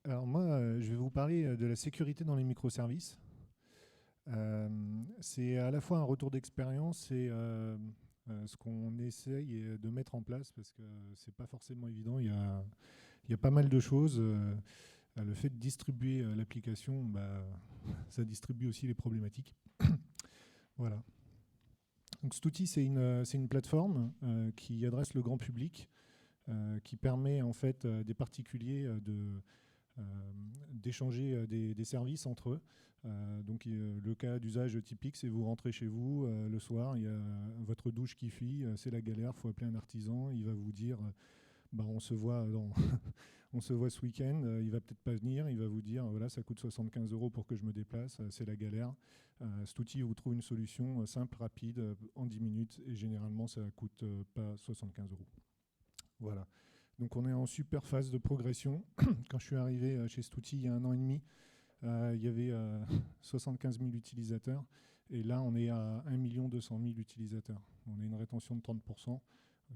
Alors moi, je vais vous parler de la sécurité dans les microservices. C'est à la fois un retour d'expérience et ce qu'on essaye de mettre en place parce que c'est pas forcément évident. Il y a pas mal de choses. Le fait de distribuer l'application, bah, ça distribue aussi les problématiques. Voilà. Donc cet outil, c'est une plateforme qui adresse le grand public, qui permet en fait des particuliers d'échanger des services entre eux. Donc le cas d'usage typique, c'est vous rentrez chez vous le soir, il y a votre douche qui fuit, c'est la galère, il faut appeler un artisan, il va vous dire bah, on se voit on se voit ce week-end, il va peut-être pas venir, il va vous dire voilà, ça coûte 75 euros pour que je me déplace, c'est la galère. Cet outil vous trouve une solution simple, rapide, en 10 minutes, et généralement ça coûte pas 75 euros. Voilà. Donc on est en super phase de progression. Quand je suis arrivé chez cet outil il y a 1 an et demi, il y avait 75 000 utilisateurs. Et là, on est à 1 200 000 utilisateurs. On a une rétention de 30%.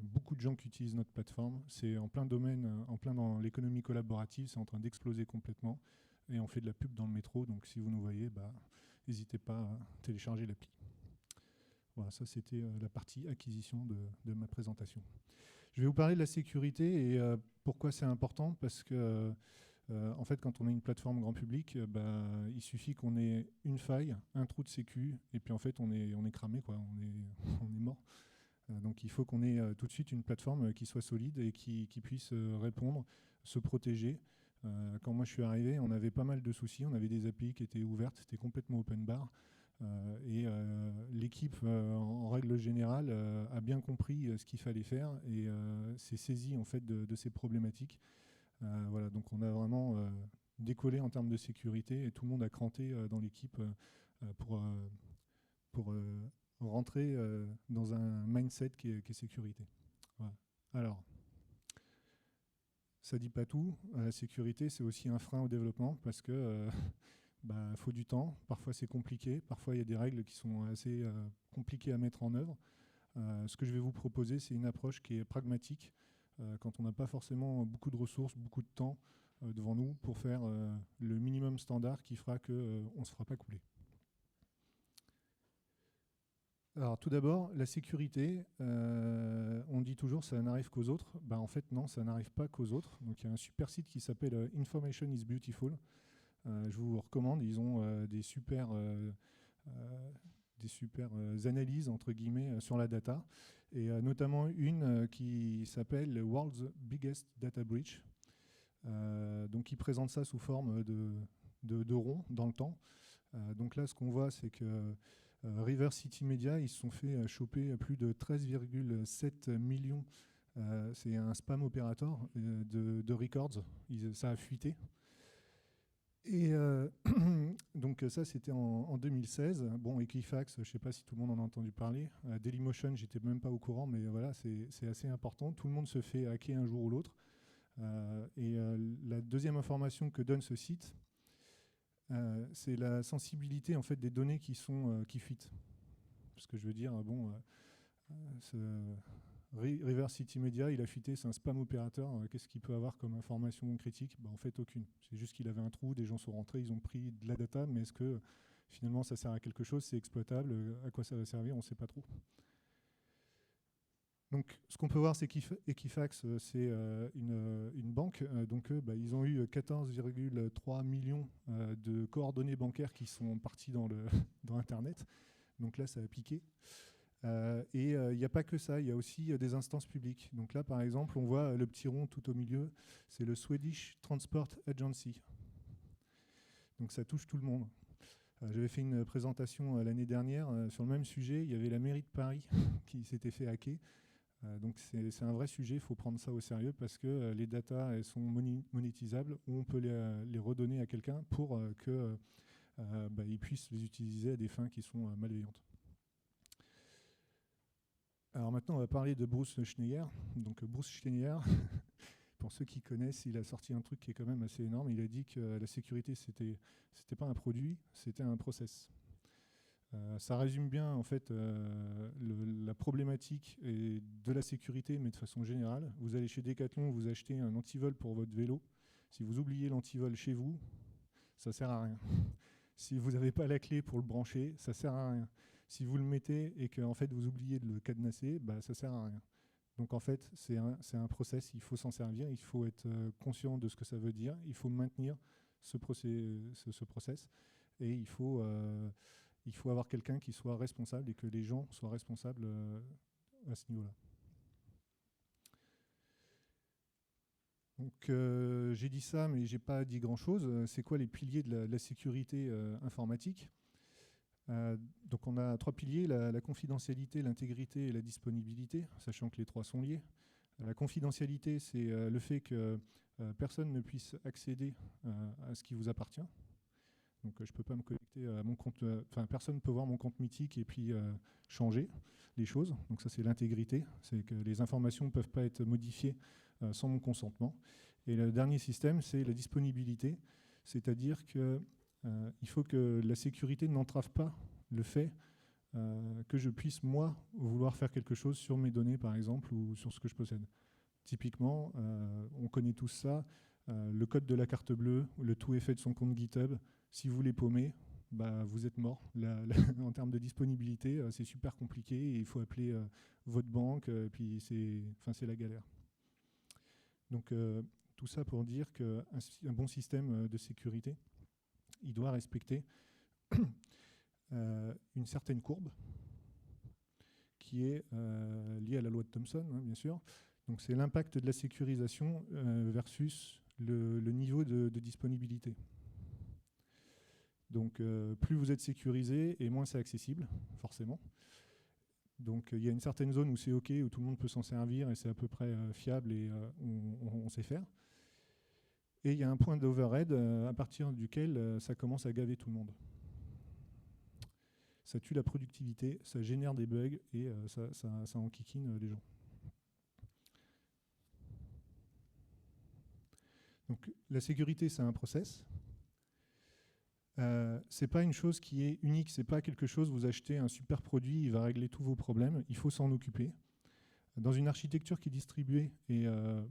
Beaucoup de gens qui utilisent notre plateforme. C'est en plein domaine, en plein dans l'économie collaborative. C'est en train d'exploser complètement. Et on fait de la pub dans le métro. Donc si vous nous voyez, bah, n'hésitez pas à télécharger l'appli. Voilà, ça c'était la partie acquisition de ma présentation. Je vais vous parler de la sécurité et pourquoi c'est important. Parce que en fait, quand on a une plateforme grand public, bah, il suffit qu'on ait une faille, un trou de sécu, et puis en fait, on est cramé, quoi. On est mort. Donc il faut qu'on ait tout de suite une plateforme qui soit solide et qui puisse répondre, se protéger. Quand moi je suis arrivé, on avait pas mal de soucis. On avait des API qui étaient ouvertes, c'était complètement open bar. Et l'équipe, en règle générale, a bien compris ce qu'il fallait faire et s'est saisie en fait de ces problématiques. Voilà, donc on a vraiment décollé en termes de sécurité et tout le monde a cranté dans l'équipe pour rentrer dans un mindset qui est sécurité. Voilà. Alors, ça dit pas tout. La sécurité, c'est aussi un frein au développement parce que bah, faut du temps. Parfois, c'est compliqué. Parfois, il y a des règles qui sont assez compliquées à mettre en œuvre. Ce que je vais vous proposer, c'est une approche qui est pragmatique quand on n'a pas forcément beaucoup de ressources, beaucoup de temps devant nous pour faire le minimum standard qui fera qu'on ne se fera pas couler. Alors tout d'abord, la sécurité, on dit toujours ça n'arrive qu'aux autres. Bah, en fait non, ça n'arrive pas qu'aux autres. Donc il y a un super site qui s'appelle Information is Beautiful. Je vous recommande, ils ont des super analyses entre guillemets sur la data et notamment une qui s'appelle le World's Biggest Data Breach. Donc ils présentent ça sous forme de rond dans le temps. Donc là, ce qu'on voit, c'est que River City Media, ils se sont fait choper plus de 13,7 millions. C'est un spam opérateur de records. Ça a fuité. Et donc ça, c'était en 2016. Bon, Equifax, je ne sais pas si tout le monde en a entendu parler. Dailymotion, j'étais même pas au courant, mais voilà, c'est assez important. Tout le monde se fait hacker un jour ou l'autre. La deuxième information que donne ce site, c'est la sensibilité en fait des données qui fuitent. Parce que je veux dire, bon, River City Media, il a fuité, c'est un spam opérateur. Qu'est-ce qu'il peut avoir comme information critique? En fait, aucune. C'est juste qu'il avait un trou, des gens sont rentrés, ils ont pris de la data, mais est-ce que finalement ça sert à quelque chose? C'est exploitable? À quoi ça va servir? On ne sait pas trop. Donc, ce qu'on peut voir, c'est qu'Equifax, c'est une banque. Donc, eux, ils ont eu 14,3 millions de coordonnées bancaires qui sont parties dans Internet. Donc là, ça a piqué. Et il n'y a pas que ça, il y a aussi des instances publiques. Donc là, par exemple, on voit le petit rond tout au milieu, c'est le Swedish Transport Agency. Donc ça touche tout le monde. J'avais fait une présentation l'année dernière sur le même sujet. Il y avait la mairie de Paris qui s'était fait hacker. Donc c'est un vrai sujet, il faut prendre ça au sérieux parce que les datas elles sont monétisables ou on peut les redonner à quelqu'un pour qu'il puisse les utiliser à des fins qui sont malveillantes. Alors maintenant, on va parler de Bruce Schneier. Donc Bruce Schneier, pour ceux qui connaissent, il a sorti un truc qui est quand même assez énorme. Il a dit que la sécurité, c'était pas un produit, c'était un process. Ça résume bien en fait la problématique de la sécurité, mais de façon générale. Vous allez chez Decathlon, vous achetez un antivol pour votre vélo. Si vous oubliez l'antivol chez vous, ça ne sert à rien. Si vous n'avez pas la clé pour le brancher, ça ne sert à rien. Si vous le mettez et que en fait, vous oubliez de le cadenasser, bah, ça ne sert à rien. Donc en fait, c'est un process, il faut s'en servir, il faut être conscient de ce que ça veut dire, il faut maintenir ce process et il faut avoir quelqu'un qui soit responsable et que les gens soient responsables à ce niveau-là. Donc j'ai dit ça, mais j'ai pas dit grand-chose. C'est quoi les piliers de la sécurité informatique? Donc on a 3 piliers, la confidentialité, l'intégrité et la disponibilité, sachant que les 3 sont liés. La confidentialité, c'est le fait que personne ne puisse accéder à ce qui vous appartient. Donc je ne peux pas me connecter à mon compte, personne ne peut voir mon compte mythique et puis changer les choses. Donc ça c'est l'intégrité, c'est que les informations ne peuvent pas être modifiées sans mon consentement. Et le dernier système, c'est la disponibilité, c'est-à-dire que il faut que la sécurité n'entrave pas le fait que je puisse, moi, vouloir faire quelque chose sur mes données, par exemple, ou sur ce que je possède. Typiquement, on connaît tous ça, le code de la carte bleue, le tout est fait de son compte GitHub. Si vous les paumez, bah, vous êtes mort. En termes de disponibilité, c'est super compliqué et il faut appeler votre banque, puis c'est la galère. Donc, tout ça pour dire qu'un bon système de sécurité, il doit respecter une certaine courbe qui est liée à la loi de Thomson, hein, bien sûr. Donc c'est l'impact de la sécurisation versus le niveau de disponibilité. Donc plus vous êtes sécurisé et moins c'est accessible, forcément. Donc il y a une certaine zone où c'est OK, où tout le monde peut s'en servir et c'est à peu près fiable et on sait faire. Et il y a un point d'overhead à partir duquel ça commence à gaver tout le monde. Ça tue la productivité, ça génère des bugs et ça enquiquine les gens. Donc la sécurité, c'est un process. C'est pas une chose qui est unique, c'est pas quelque chose, vous achetez un super produit, il va régler tous vos problèmes, il faut s'en occuper. Dans une architecture qui est distribuée, et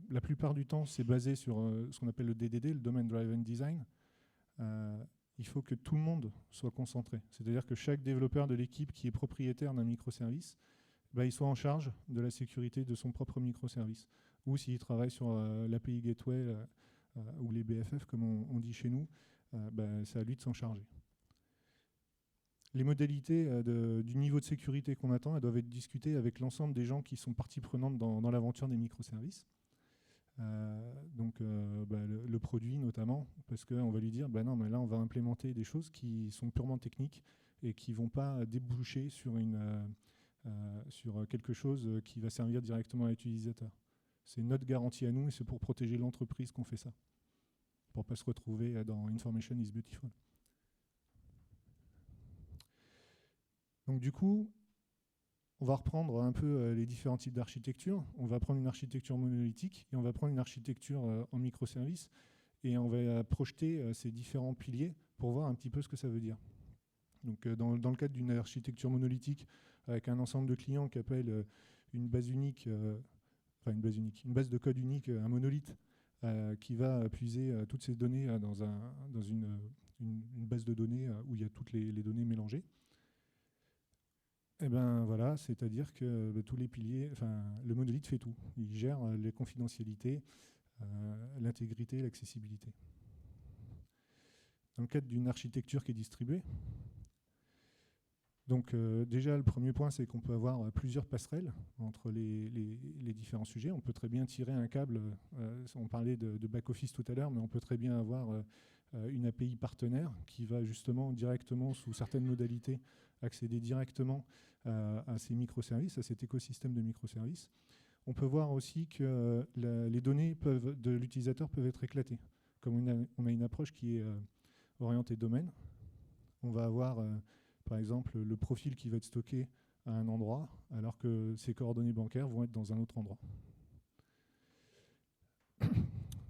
la plupart du temps c'est basé sur ce qu'on appelle le DDD, le Domain Driven Design, il faut que tout le monde soit concentré. C'est-à-dire que chaque développeur de l'équipe qui est propriétaire d'un microservice, bah, il soit en charge de la sécurité de son propre microservice. Ou s'il travaille sur l'API Gateway ou les BFF, comme on dit chez nous, bah, c'est à lui de s'en charger. Les modalités du niveau de sécurité qu'on attend, elles doivent être discutées avec l'ensemble des gens qui sont partie prenante dans l'aventure des microservices. Donc le produit notamment, parce qu'on va lui dire bah non, mais là on va implémenter des choses qui sont purement techniques et qui ne vont pas déboucher sur quelque chose qui va servir directement à l'utilisateur. C'est notre garantie à nous et c'est pour protéger l'entreprise qu'on fait ça, pour ne pas se retrouver dans Information is Beautiful. Donc du coup, on va reprendre un peu les différents types d'architecture. On va prendre une architecture monolithique et on va prendre une architecture en microservices et on va projeter ces différents piliers pour voir un petit peu ce que ça veut dire. Donc dans le cadre d'une architecture monolithique avec un ensemble de clients qui appelle une base unique, une base de code unique, un monolithe qui va puiser toutes ces données dans une base de données où il y a toutes les données mélangées. Eh ben voilà, c'est-à-dire que tous les piliers, le monolithe fait tout. Il gère les confidentialités, l'intégrité, l'accessibilité. Dans le cadre d'une architecture qui est distribuée, donc déjà le premier point, c'est qu'on peut avoir plusieurs passerelles entre les différents sujets. On peut très bien tirer un câble, on parlait de back-office tout à l'heure, mais on peut très bien avoir une API partenaire qui va justement directement, sous certaines modalités, accéder directement à ces microservices, à cet écosystème de microservices. On peut voir aussi que les données de l'utilisateur peuvent être éclatées. Comme on a une approche qui est orientée domaine, on va avoir par exemple le profil qui va être stocké à un endroit, alors que ses coordonnées bancaires vont être dans un autre endroit.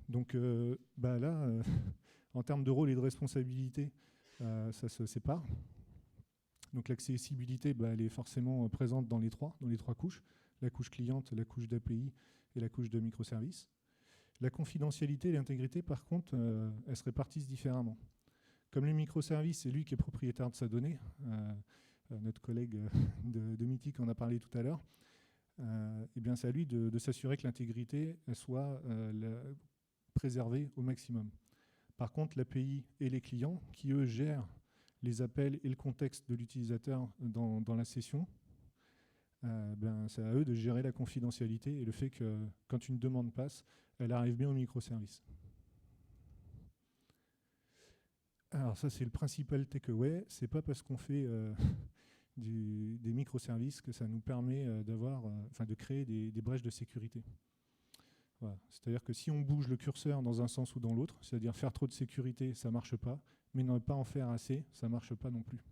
Donc là, en termes de rôle et de responsabilité, ça se sépare. Donc l'accessibilité, elle est forcément présente dans les trois couches, la couche cliente, la couche d'API et la couche de microservices. La confidentialité et l'intégrité, par contre, elles se répartissent différemment. Comme les microservices, c'est lui qui est propriétaire de sa donnée, notre collègue de Mythic en a parlé tout à l'heure, eh bien c'est à lui de s'assurer que l'intégrité soit préservée au maximum. Par contre, l'API et les clients, qui eux gèrent les appels et le contexte de l'utilisateur dans la session, c'est à eux de gérer la confidentialité et le fait que quand une demande passe, elle arrive bien au microservice. Alors ça, c'est le principal takeaway. C'est pas parce qu'on fait des microservices que ça nous permet de créer des brèches de sécurité. Voilà. C'est-à-dire que si on bouge le curseur dans un sens ou dans l'autre, c'est-à-dire faire trop de sécurité, ça ne marche pas, mais ne pas en faire assez, ça ne marche pas non plus.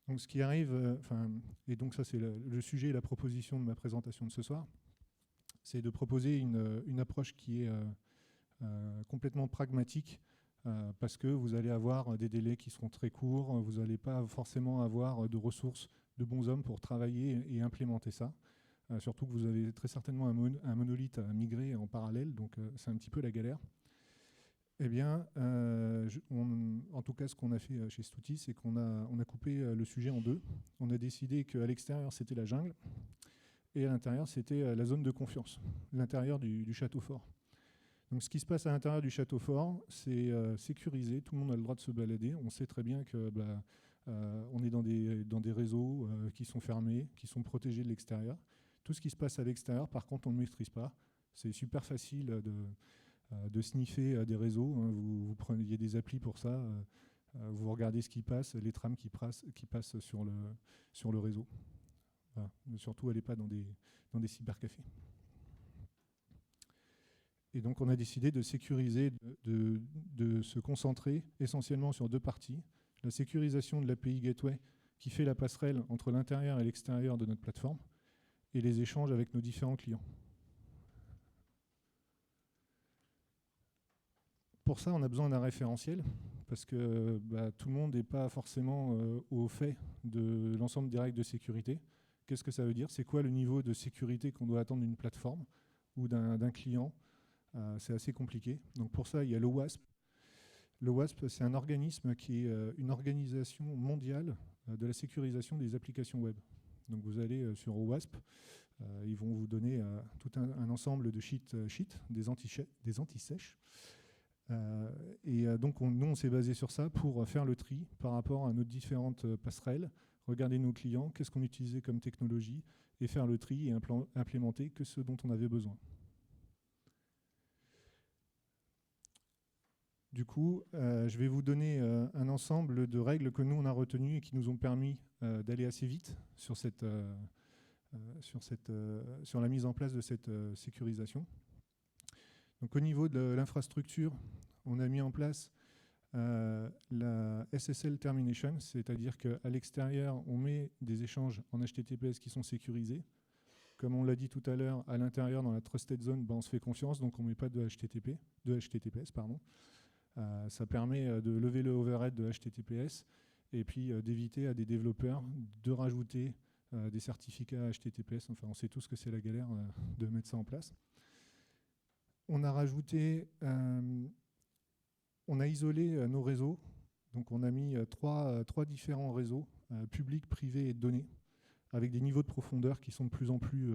Donc ce qui arrive, et donc ça c'est le sujet et la proposition de ma présentation de ce soir, c'est de proposer une approche qui est complètement pragmatique, parce que vous allez avoir des délais qui seront très courts, vous n'allez pas forcément avoir de ressources, de bons hommes pour travailler et implémenter ça. Surtout que vous avez très certainement un monolithe à migrer en parallèle, donc c'est un petit peu la galère. Eh bien, en tout cas, ce qu'on a fait chez Stouti, c'est qu'on a coupé le sujet en deux. On a décidé qu'à l'extérieur, c'était la jungle, et à l'intérieur, c'était la zone de confiance, l'intérieur du château fort. Donc ce qui se passe à l'intérieur du château fort, c'est sécurisé, tout le monde a le droit de se balader. On sait très bien que on est dans des réseaux qui sont fermés, qui sont protégés de l'extérieur. Tout ce qui se passe à l'extérieur, par contre, on ne maîtrise pas. C'est super facile de sniffer des réseaux. Hein. Il y a des applis pour ça. Vous regardez ce qui passe, les trames qui passent sur le réseau. Voilà. Surtout, allez pas dans des cybercafés. Et donc, on a décidé de sécuriser, de se concentrer essentiellement sur deux parties. La sécurisation de l'API Gateway qui fait la passerelle entre l'intérieur et l'extérieur de notre plateforme, et les échanges avec nos différents clients. Pour ça, on a besoin d'un référentiel, parce que tout le monde n'est pas forcément au fait de l'ensemble des règles de sécurité. Qu'est-ce que ça veut dire? C'est quoi le niveau de sécurité qu'on doit attendre d'une plateforme ou d'un client? C'est assez compliqué. Donc pour ça, il y a l'OWASP. L'OWASP, c'est un organisme qui est une organisation mondiale de la sécurisation des applications web. Donc vous allez sur OWASP, ils vont vous donner tout un ensemble de sheets, des anti-sèches. Donc nous, on s'est basé sur ça pour faire le tri par rapport à nos différentes passerelles, regarder nos clients, qu'est-ce qu'on utilisait comme technologie, et faire le tri et implémenter que ce dont on avait besoin. Du coup, je vais vous donner un ensemble de règles que nous, on a retenues et qui nous ont permis d'aller assez vite sur la mise en place de cette sécurisation. Donc, au niveau de l'infrastructure, on a mis en place la SSL Termination, c'est-à-dire qu'à l'extérieur, on met des échanges en HTTPS qui sont sécurisés. Comme on l'a dit tout à l'heure, à l'intérieur, dans la Trusted Zone, on se fait confiance, donc on ne met pas de HTTPS. Ça permet de lever le overhead de HTTPS et puis d'éviter à des développeurs de rajouter des certificats HTTPS. Enfin, on sait tous que c'est la galère de mettre ça en place. On a rajouté, on a isolé nos réseaux. Donc on a mis trois différents réseaux, publics, privés et de données, avec des niveaux de profondeur qui sont de plus en plus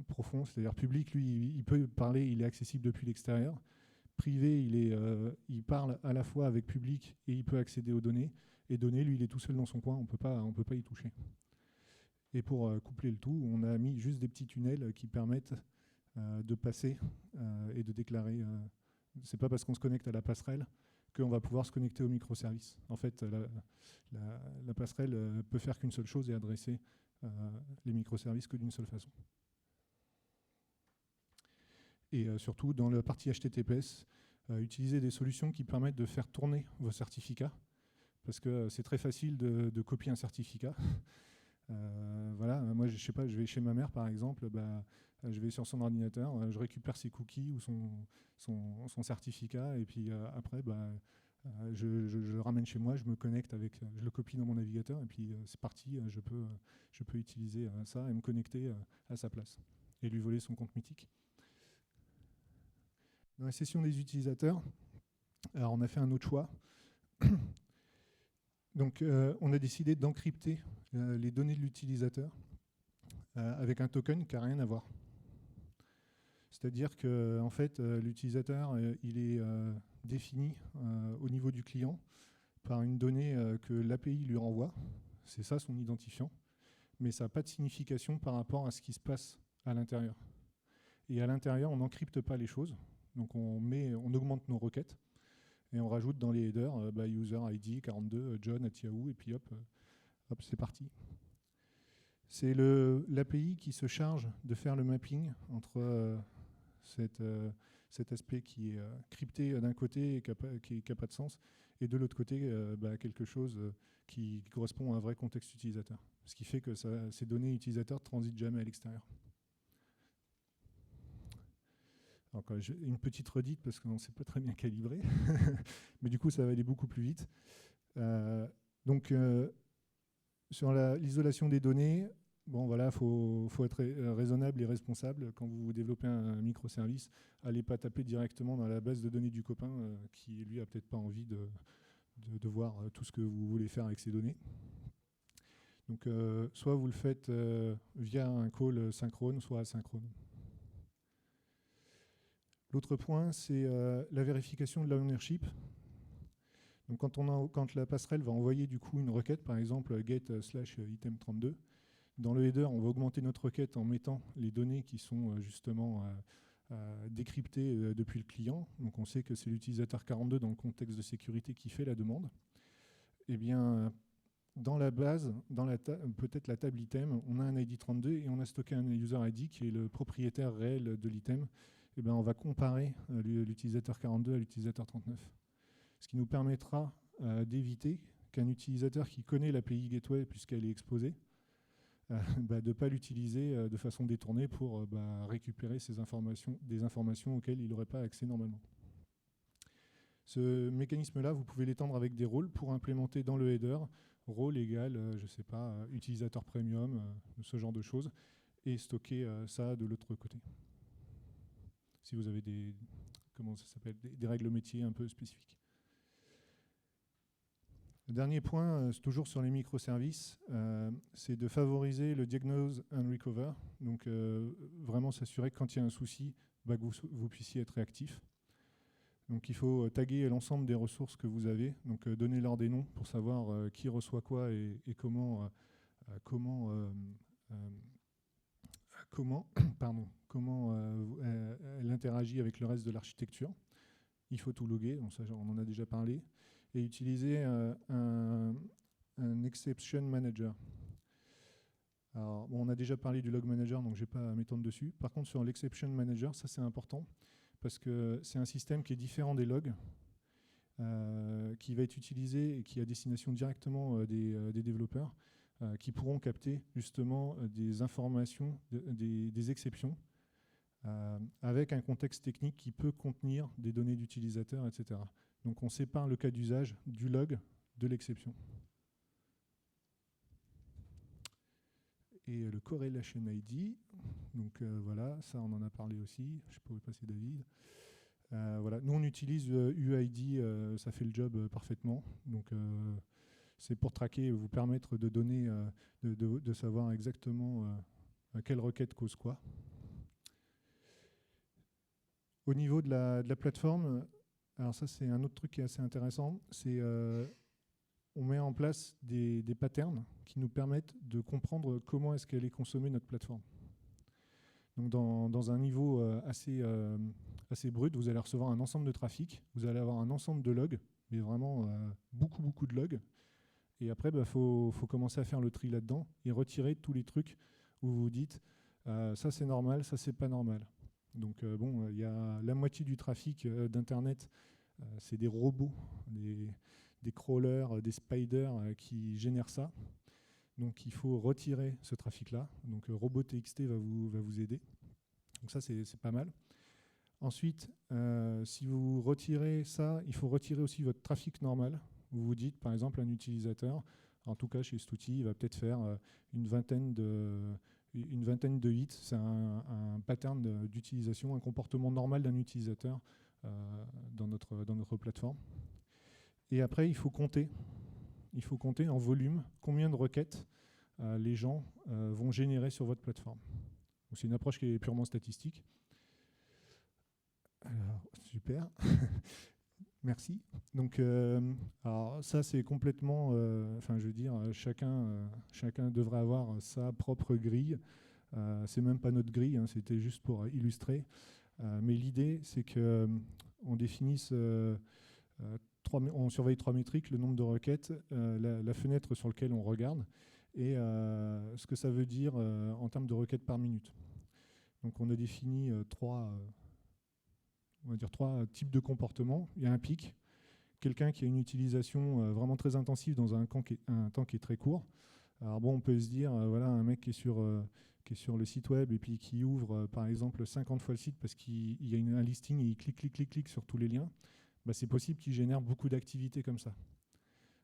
profonds. C'est-à-dire public, lui, il peut parler, il est accessible depuis l'extérieur. Privé, il parle à la fois avec public et il peut accéder aux données. Et données, lui, il est tout seul dans son coin, on ne peut pas y toucher. Et pour coupler le tout, on a mis juste des petits tunnels qui permettent de passer et de déclarer. C'est pas parce qu'on se connecte à la passerelle qu'on va pouvoir se connecter au microservice. En fait, la passerelle peut faire qu'une seule chose et adresser les microservices que d'une seule façon. Et surtout, dans la partie HTTPS, utiliser des solutions qui permettent de faire tourner vos certificats, parce que c'est très facile de copier un certificat. Voilà, moi, je sais pas, je vais chez ma mère, par exemple, je vais sur son ordinateur, je récupère ses cookies ou son certificat, et puis après, je le ramène chez moi, je me connecte je le copie dans mon navigateur, et puis c'est parti, je peux utiliser ça et me connecter à sa place. et lui voler son compte mythique. Dans la session des utilisateurs, alors on a fait un autre choix. Donc on a décidé d'encrypter les données de l'utilisateur avec un token qui n'a rien à voir. C'est-à-dire que en fait, l'utilisateur il est défini au niveau du client par une donnée que l'API lui renvoie. C'est ça son identifiant. Mais ça n'a pas de signification par rapport à ce qui se passe à l'intérieur. Et à l'intérieur, on n'encrypte pas les choses. Donc on augmente nos requêtes et on rajoute dans les headers user ID 42 John @yahoo et puis hop c'est parti. C'est l'API qui se charge de faire le mapping entre cet aspect qui est crypté d'un côté et qui n'a pas de sens, et de l'autre côté quelque chose qui correspond à un vrai contexte utilisateur. Ce qui fait que ces données utilisateurs ne transitent jamais à l'extérieur. Encore une petite redite parce qu'on ne s'est pas très bien calibré, mais du coup ça va aller beaucoup plus vite. Sur l'isolation des données, bon voilà, faut être raisonable et responsable. Quand vous développez un microservice, allez pas taper directement dans la base de données du copain qui lui a peut-être pas envie de voir tout ce que vous voulez faire avec ces données. Donc soit vous le faites via un call synchrone, soit asynchrone. L'autre point, c'est la vérification de l'ownership. Donc quand la passerelle va envoyer du coup une requête, par exemple get/item32, dans le header, on va augmenter notre requête en mettant les données qui sont justement décryptées depuis le client. Donc on sait que c'est l'utilisateur 42 dans le contexte de sécurité qui fait la demande. Eh bien, dans la base, peut-être la table item, on a un ID 32 et on a stocké un user ID qui est le propriétaire réel de l'item. Eh bien, on va comparer l'utilisateur 42 à l'utilisateur 39. Ce qui nous permettra d'éviter qu'un utilisateur qui connaît l'API Gateway puisqu'elle est exposée, de ne pas l'utiliser de façon détournée pour récupérer des informations auxquelles il n'aurait pas accès normalement. Ce mécanisme-là, vous pouvez l'étendre avec des rôles pour implémenter dans le header rôle égal, je ne sais pas, utilisateur premium, ce genre de choses, et stocker ça de l'autre côté. Si vous avez des règles métiers un peu spécifiques. Le dernier point, c'est toujours sur les microservices, c'est de favoriser le diagnose and recover. Donc vraiment s'assurer que quand il y a un souci, que vous puissiez être réactif. Donc il faut taguer l'ensemble des ressources que vous avez, donc donner leur des noms pour savoir qui reçoit quoi et comment elle interagit avec le reste de l'architecture. Il faut tout loguer, donc ça on en a déjà parlé, et utiliser un exception manager. Alors, on a déjà parlé du log manager, donc je ne vais pas m'étendre dessus. Par contre, sur l'exception manager, ça c'est important, parce que c'est un système qui est différent des logs, qui va être utilisé et qui est à destination directement des développeurs, qui pourront capter justement des informations, des exceptions, avec un contexte technique qui peut contenir des données d'utilisateurs, etc. Donc on sépare le cas d'usage du log de l'exception. Et le correlation ID, donc voilà, ça on en a parlé aussi, je pourrais passer David. Voilà. Nous on utilise UID, ça fait le job parfaitement. Donc c'est pour traquer et vous permettre de donner, de savoir exactement quelle requête cause quoi. Au niveau de la plateforme, alors ça c'est un autre truc qui est assez intéressant, c'est on met en place des patterns qui nous permettent de comprendre comment est-ce qu'elle est consommée notre plateforme. Donc dans un niveau assez brut, vous allez recevoir un ensemble de trafic, vous allez avoir un ensemble de logs, mais vraiment beaucoup de logs. Et après, faut commencer à faire le tri là-dedans et retirer tous les trucs où vous vous dites ça c'est normal, ça c'est pas normal. Donc il y a la moitié du trafic d'Internet, c'est des robots, des crawlers, des spiders qui génèrent ça. Donc il faut retirer ce trafic-là. Donc robot.txt va vous aider. Donc ça c'est pas mal. Ensuite, si vous retirez ça, il faut retirer aussi votre trafic normal. Vous vous dites, par exemple, un utilisateur, en tout cas chez cet outil, il va peut-être faire une vingtaine une vingtaine de hits. C'est un pattern d'utilisation, un comportement normal d'un utilisateur dans notre plateforme. Et après, il faut compter. Il faut compter en volume combien de requêtes les gens vont générer sur votre plateforme. C'est une approche qui est purement statistique. Alors, super. Merci. Donc, alors ça, c'est complètement... Enfin, je veux dire, chacun devrait avoir sa propre grille. C'est même pas notre grille, hein, c'était juste pour illustrer. Mais l'idée, c'est qu'on définisse... on surveille 3 métriques, le nombre de requêtes, la fenêtre sur laquelle on regarde, et ce que ça veut dire en termes de requêtes par minute. Donc on a défini trois types de comportements. Il y a un pic, quelqu'un qui a une utilisation vraiment très intensive dans un temps qui est très court. Alors bon, on peut se dire, voilà, un mec qui est sur le site web et puis qui ouvre par exemple 50 fois le site parce qu'il y a un listing et il clique sur tous les liens. Bah, c'est possible qu'il génère beaucoup d'activités comme ça.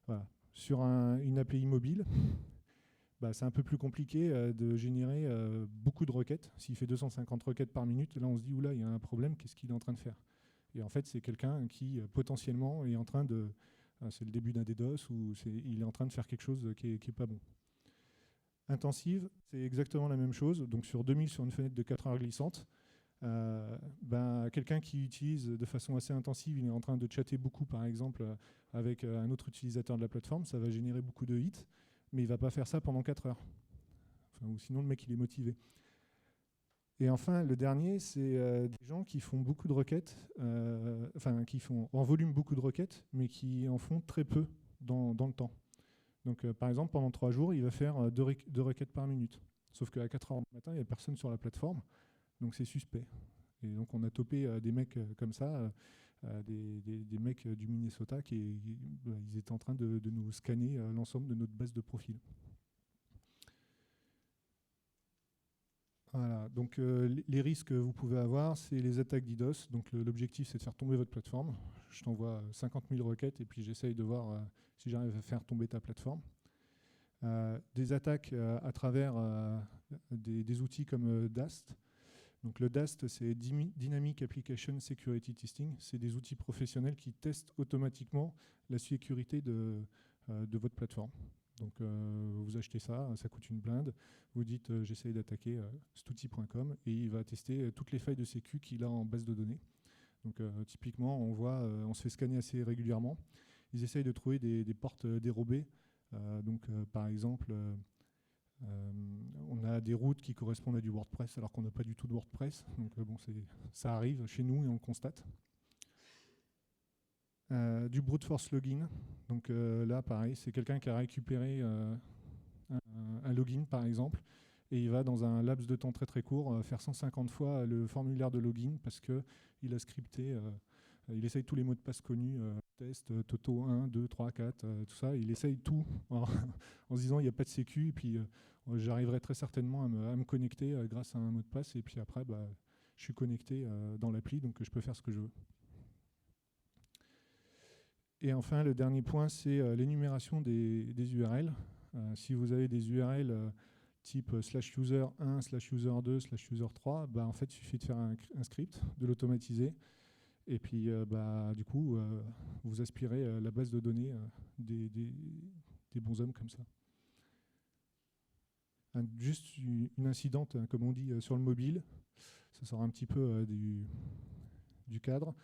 Voilà. Sur une API mobile, bah, c'est un peu plus compliqué de générer beaucoup de requêtes. S'il fait 250 requêtes par minute, là on se dit, oula, il y a un problème, qu'est-ce qu'il est en train de faire? Et en fait, c'est quelqu'un qui potentiellement est en train de... c'est le début d'un DDoS ou il est en train de faire quelque chose qui est pas bon. Intensive, c'est exactement la même chose. Donc sur 2000 sur une fenêtre de 4 heures glissante, quelqu'un qui utilise de façon assez intensive, il est en train de chatter beaucoup par exemple avec un autre utilisateur de la plateforme, ça va générer beaucoup de hits, mais il ne va pas faire ça pendant 4 heures. Enfin, ou sinon le mec il est motivé. Et enfin le dernier, c'est des gens qui font beaucoup de requêtes, qui font en volume beaucoup de requêtes, mais qui en font très peu dans le temps. Donc par exemple pendant 3 jours, il va faire 2 requêtes par minute. Sauf qu'à 4 heures du matin, il n'y a personne sur la plateforme. Donc c'est suspect. Et donc on a topé des mecs comme ça, des mecs du Minnesota ils étaient en train de nous scanner l'ensemble de notre base de profil. Voilà, donc les risques que vous pouvez avoir, c'est les attaques DDoS. Donc l'objectif, c'est de faire tomber votre plateforme. Je t'envoie 50 000 requêtes et puis j'essaye de voir si j'arrive à faire tomber ta plateforme. Des attaques à travers des outils comme DAST. Donc le DAST, c'est Dynamic Application Security Testing. C'est des outils professionnels qui testent automatiquement la sécurité de votre plateforme. Donc vous achetez ça, ça coûte une blinde. Vous dites j'essaye d'attaquer stoutil.com et il va tester toutes les failles de sécu qu'il a en base de données. Donc typiquement, on se fait scanner assez régulièrement. Ils essayent de trouver des portes dérobées. Par exemple, on a des routes qui correspondent à du WordPress alors qu'on n'a pas du tout de WordPress. Donc ça arrive chez nous et on le constate. Du brute force login. Donc là, pareil, c'est quelqu'un qui a récupéré un login, par exemple, et il va, dans un laps de temps très très court, faire 150 fois le formulaire de login parce qu'il a scripté, il essaye tous les mots de passe connus, test, Toto 1, 2, 3, 4, tout ça. Il essaye tout en se disant il n'y a pas de sécu, et puis j'arriverai très certainement à me connecter grâce à un mot de passe, et puis après, je suis connecté dans l'appli, donc je peux faire ce que je veux. Et enfin, le dernier point, c'est l'énumération des URL. Si vous avez des URL type /user1, /user2, /user3, en fait, il suffit de faire un script, de l'automatiser, et puis du coup, vous aspirez la base de données des bonshommes comme ça. Juste une incidente, comme on dit, sur le mobile, ça sort un petit peu du cadre.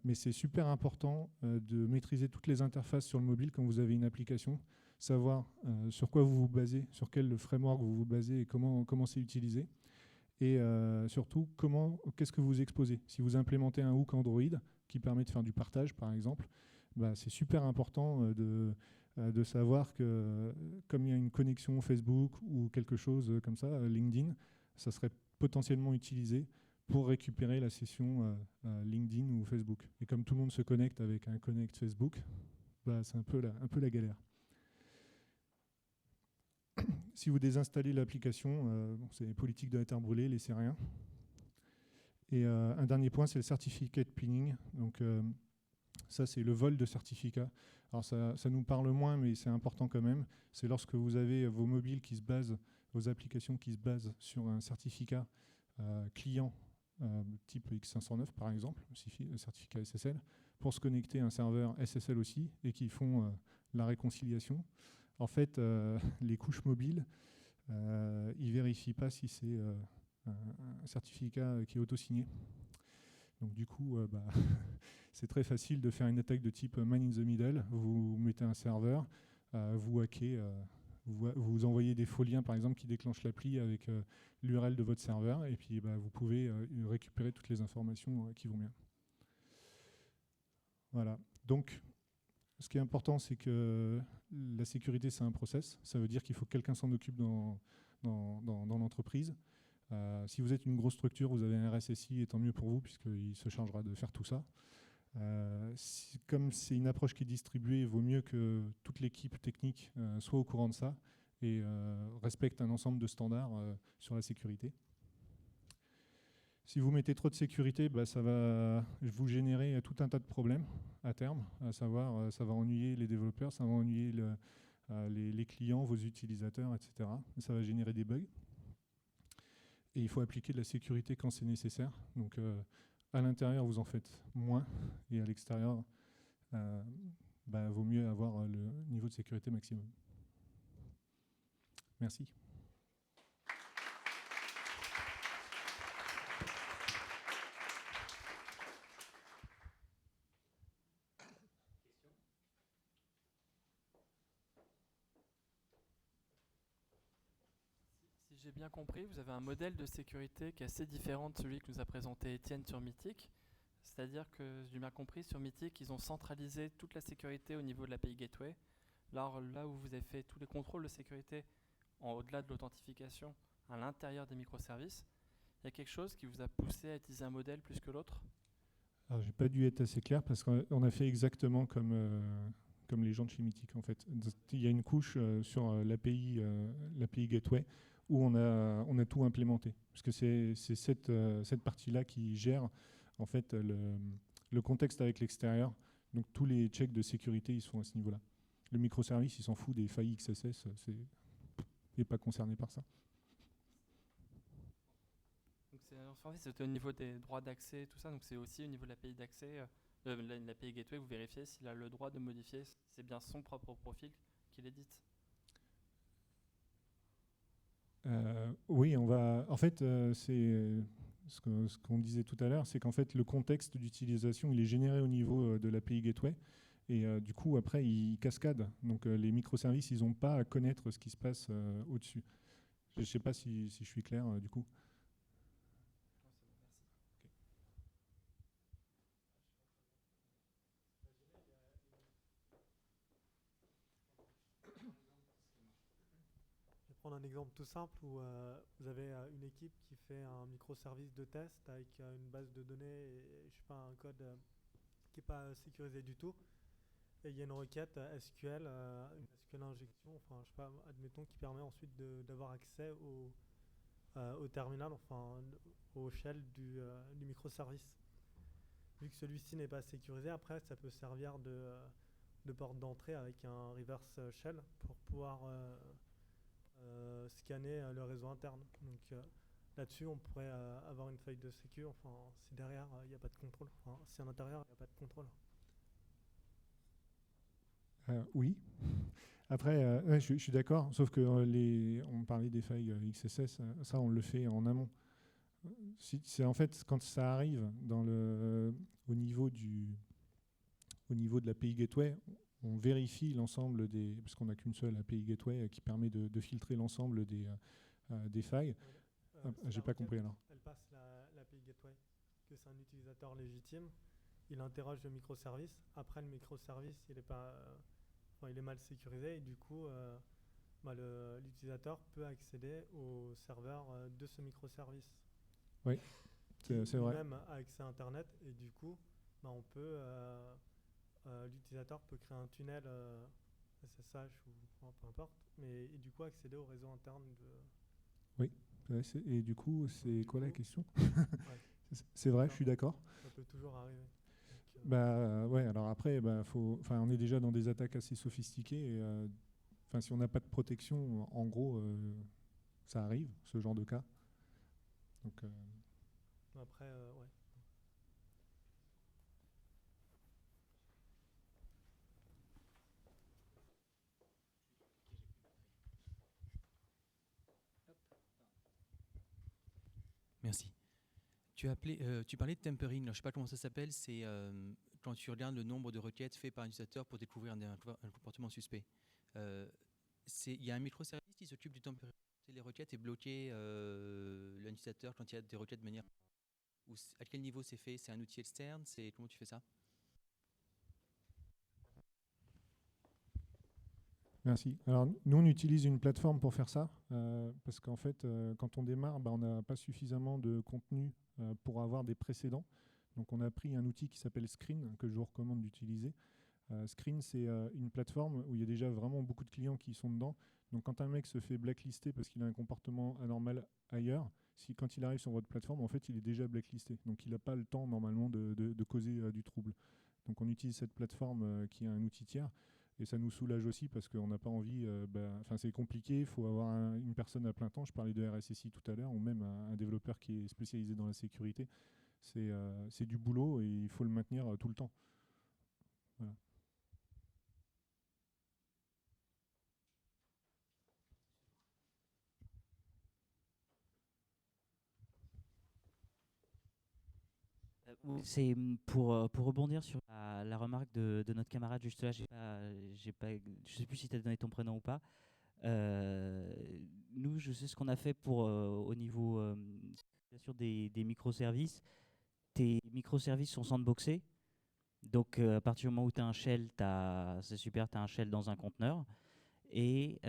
Mais c'est super important de maîtriser toutes les interfaces sur le mobile quand vous avez une application, savoir sur quoi vous vous basez, sur quel framework vous vous basez et comment c'est utilisé. Et surtout, qu'est-ce que vous exposez. Si vous implémentez un hook Android qui permet de faire du partage, par exemple, c'est super important de savoir que comme il y a une connexion Facebook ou quelque chose comme ça, LinkedIn, ça serait potentiellement utilisé pour récupérer la session LinkedIn ou Facebook. Et comme tout le monde se connecte avec un connect Facebook, c'est un peu la galère. Si vous désinstallez l'application, c'est politique de la terre brûlée, laissez rien. Et un dernier point, c'est le certificate pinning. Donc ça, c'est le vol de certificats. Alors ça nous parle moins, mais c'est important quand même. C'est lorsque vous avez vos mobiles qui se basent, vos applications qui se basent sur un certificat client type X509 par exemple, certificat SSL, pour se connecter à un serveur SSL aussi, et qui font la réconciliation. En fait, les couches mobiles, ils ne vérifient pas si c'est un certificat qui est auto-signé. Donc du coup, c'est très facile de faire une attaque de type man in the middle. Vous mettez un serveur, vous hackez, vous envoyez des faux liens par exemple qui déclenchent l'appli avec l'URL de votre serveur, et puis vous pouvez récupérer toutes les informations qui vont bien. Voilà. Donc, ce qui est important, c'est que la sécurité, c'est un process. Ça veut dire qu'il faut que quelqu'un s'en occupe dans l'entreprise. Si vous êtes une grosse structure, vous avez un RSSI, et tant mieux pour vous, puisqu'il se chargera de faire tout ça. Comme c'est une approche qui est distribuée, il vaut mieux que toute l'équipe technique soit au courant de ça et respecte un ensemble de standards sur la sécurité. Si vous mettez trop de sécurité, ça va vous générer tout un tas de problèmes à terme, à savoir ça va ennuyer les développeurs, ça va ennuyer les clients, vos utilisateurs, etc. Ça va générer des bugs. Et il faut appliquer de la sécurité quand c'est nécessaire. Donc à l'intérieur, vous en faites moins, et à l'extérieur, vaut mieux avoir le niveau de sécurité maximum. Merci. Si j'ai bien compris, vous avez un modèle de sécurité qui est assez différent de celui que nous a présenté Étienne sur Mythic. C'est-à-dire que, si j'ai bien compris, sur Mythic, ils ont centralisé toute la sécurité au niveau de l'API Gateway. Là où vous avez fait tous les contrôles de sécurité au-delà de l'authentification à l'intérieur des microservices, il y a quelque chose qui vous a poussé à utiliser un modèle plus que l'autre? Alors, j'ai pas dû être assez clair parce qu'on a fait exactement comme les gens de chez Mythic en fait. Il y a une couche sur l'API Gateway où on a tout implémenté. Parce que c'est cette partie-là qui gère en fait le contexte avec l'extérieur. Donc tous les checks de sécurité, ils sont à ce niveau-là. Le microservice, il s'en fout des failles XSS, il n'est pas concerné par ça. Donc c'est au niveau des droits d'accès et tout ça, donc c'est aussi au niveau de l'API d'accès, l'API Gateway, vous vérifiez s'il a le droit de modifier, c'est bien son propre profil qu'il édite. Oui, on va. En fait, c'est ce qu'on disait tout à l'heure, c'est qu'en fait le contexte d'utilisation il est généré au niveau de l'API Gateway, et du coup après il cascade. Donc les microservices ils n'ont pas à connaître ce qui se passe au-dessus. Je ne sais pas si je suis clair du coup. Prendre un exemple tout simple où vous avez une équipe qui fait un microservice de test avec une base de données et je sais pas, un code qui n'est pas sécurisé du tout. Et il y a une requête SQL, une SQL injection, enfin je sais pas, admettons, qui permet ensuite d'avoir accès au terminal, enfin au shell du microservice. Vu que celui-ci n'est pas sécurisé, après ça peut servir de porte d'entrée avec un reverse shell pour pouvoir scanner le réseau interne. Donc là-dessus, on pourrait avoir une faille de sécu. Enfin, si derrière, il n'y a pas de contrôle. Enfin, si à l'intérieur, il n'y a pas de contrôle. Oui. Après, ouais, je suis d'accord. Sauf que on parlait des failles XSS, ça, on le fait en amont. C'est en fait quand ça arrive au niveau de l'API Gateway, on vérifie l'ensemble des... Parce qu'on n'a qu'une seule API Gateway qui permet de filtrer l'ensemble des failles. J'ai pas compris alors. Elle passe l'API Gateway, que c'est un utilisateur légitime. Il interroge le microservice. Après, le microservice, il est mal sécurisé et du coup, l'utilisateur peut accéder au serveur de ce microservice. Oui, c'est vrai. Lui-même a accès à Internet et du coup, l'utilisateur peut créer un tunnel SSH ou peu importe, et du coup accéder au réseau interne de... Oui, et du coup, c'est quoi la question? Ouais. C'est vrai, je suis d'accord. Ça peut toujours arriver. Ouais, alors après, on est déjà dans des attaques assez sophistiquées. Et, si on n'a pas de protection, en gros, ça arrive, ce genre de cas. Donc, Après, ouais. Merci. Tu parlais de tempering, alors, je ne sais pas comment ça s'appelle, c'est quand tu regardes le nombre de requêtes faites par un utilisateur pour découvrir un comportement suspect. Il y a un microservice qui s'occupe du tempering les requêtes et bloquer l'utilisateur quand il y a des requêtes de manière... À quel niveau c'est fait? C'est un outil externe? Comment tu fais ça? merci. Alors, nous, on utilise une plateforme pour faire ça, parce qu'en fait, quand on démarre, on n'a pas suffisamment de contenu pour avoir des précédents. Donc, on a pris un outil qui s'appelle Screen, que je vous recommande d'utiliser. Screen, c'est une plateforme où il y a déjà vraiment beaucoup de clients qui sont dedans. Donc, quand un mec se fait blacklister parce qu'il a un comportement anormal ailleurs, quand il arrive sur votre plateforme, en fait, il est déjà blacklisté. Donc, il n'a pas le temps, normalement, de causer du trouble. Donc, on utilise cette plateforme qui est un outil tiers. Et ça nous soulage aussi parce qu'on n'a pas envie... c'est compliqué, il faut avoir une personne à plein temps. Je parlais de RSSI tout à l'heure, ou même un développeur qui est spécialisé dans la sécurité. C'est du boulot et il faut le maintenir tout le temps. Voilà. C'est pour rebondir sur la remarque de notre camarade juste là, je sais plus si tu as donné ton prénom ou pas. Nous, je sais ce qu'on a fait pour au niveau sur des microservices. Tes microservices sont sandboxés. Donc à partir du moment où tu as un shell, c'est super, tu as un shell dans un conteneur. Et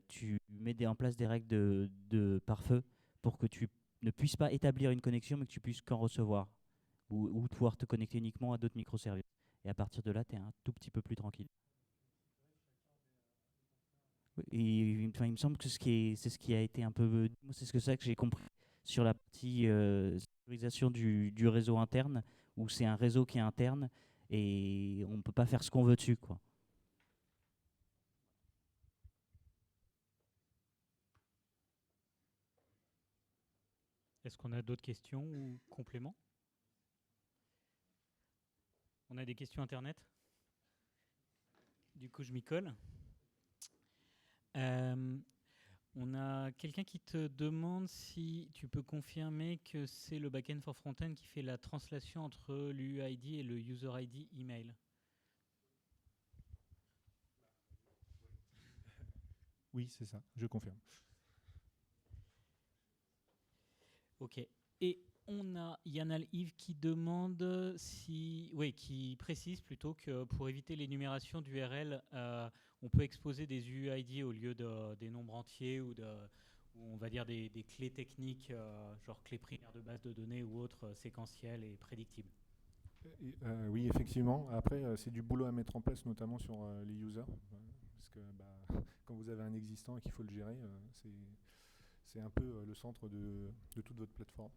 tu mets en place des règles de pare-feu pour que tu ne puisses pas établir une connexion, mais que tu puisses qu'en recevoir. Ou pouvoir te connecter uniquement à d'autres microservices. Et à partir de là, tu es un tout petit peu plus tranquille. Et il me semble que c'est ce qui a été un peu... Moi, c'est ça que j'ai compris sur la partie sécurisation du réseau interne, où c'est un réseau qui est interne et on ne peut pas faire ce qu'on veut dessus, quoi. Est-ce qu'on a d'autres questions ou compléments? On a des questions Internet? Du coup, je m'y colle. On a quelqu'un qui te demande si tu peux confirmer que c'est le backend for frontend qui fait la translation entre l'UID et le user ID email. Oui, c'est ça, je confirme. Ok. Et on a Yanal Yves qui demande qui précise plutôt que pour éviter l'énumération d'URL, on peut exposer des UID au lieu des nombres entiers ou on va dire des clés techniques, genre clés primaires de base de données ou autres séquentielles et prédictibles. Oui, effectivement. Après, c'est du boulot à mettre en place, notamment sur les users. Parce que quand vous avez un existant et qu'il faut le gérer, c'est un peu le centre de toute votre plateforme.